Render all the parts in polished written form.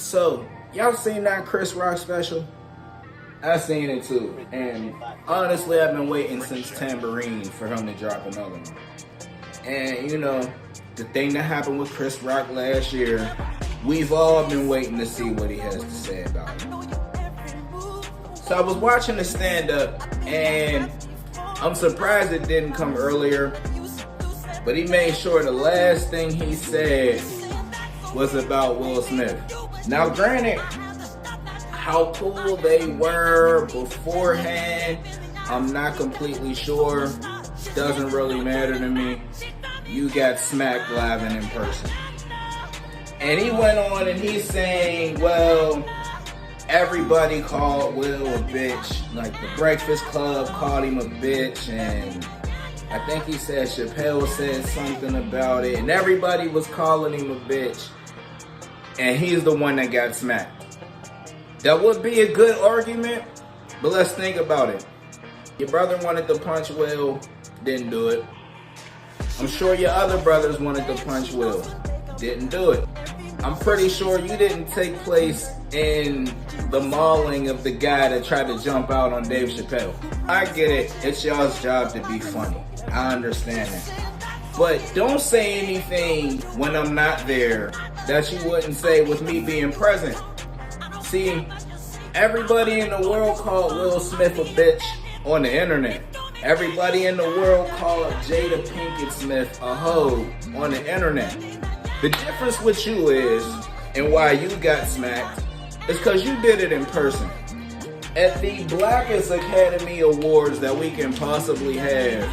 So, y'all seen that Chris Rock special? I seen it too, and honestly, I've been waiting since Tambourine for him to drop another one. And you know, the thing that happened with Chris Rock last year, we've all been waiting to see what he has to say about it. So I was watching the stand-up, and I'm surprised it didn't come earlier, but he made sure the last thing he said was about Will Smith. Now, granted, how cool they were beforehand, I'm not completely sure. Doesn't really matter to me. You got smacked live and in person. And he went on and he's saying, well, everybody called Will a bitch. Like the Breakfast Club called him a bitch, and I think he said Chappelle said something about it, and everybody was calling him a bitch. And he's the one that got smacked. That would be a good argument, but let's think about it. Your brother wanted to punch Will, didn't do it. I'm sure your other brothers wanted to punch Will, didn't do it. I'm pretty sure you didn't take place in the mauling of the guy that tried to jump out on Dave Chappelle. I get it, it's y'all's job to be funny. I understand that. But don't say anything when I'm not there that you wouldn't say with me being present. See, everybody in the world called Will Smith a bitch on the internet. Everybody in the world called Jada Pinkett Smith a hoe on the internet. The difference with you is, and why you got smacked, is because you did it in person. At the Blackest Academy Awards that we can possibly have,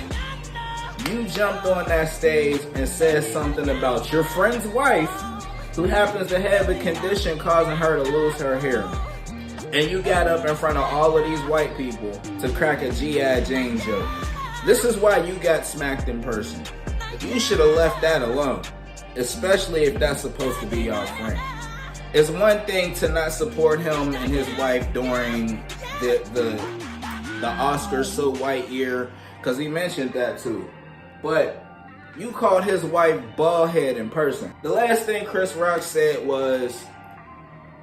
you jumped on that stage and said something about your friend's wife who happens to have a condition causing her to lose her hair. And you got up in front of all of these white people to crack a G.I. Jane joke. This is why you got smacked in person. You should have left that alone, especially if that's supposed to be your friend. It's one thing to not support him and his wife during the Oscars So White year, because he mentioned that too. But you called his wife baldhead in person. The last thing Chris Rock said was,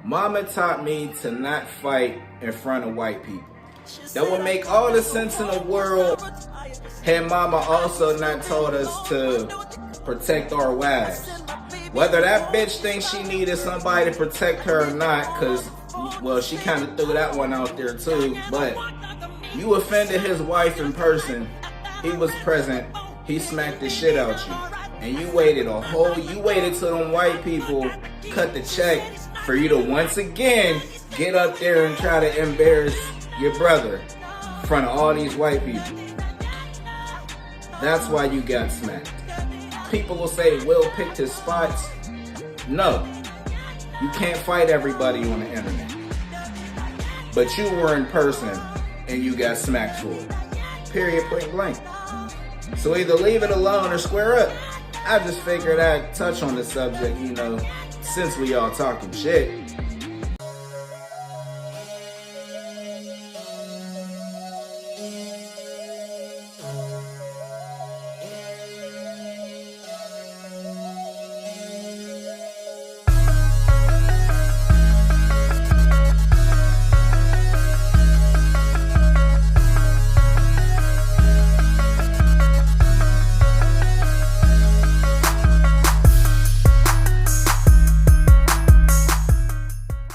Mama taught me to not fight in front of white people. That would make all the sense in the world had Mama also not taught us to protect our wives. Whether that bitch thinks she needed somebody to protect her or not, because, well, she kind of threw that one out there too, but you offended his wife in person. He was present. He smacked the shit out you. And you waited till them white people cut the check for you to once again get up there and try to embarrass your brother in front of all these white people. That's why you got smacked. People will say Will picked his spots. No. You can't fight everybody on the internet. But you were in person and you got smacked for it. Period, point blank. So either leave it alone or square up. I just figured I'd touch on the subject, since we all talking shit.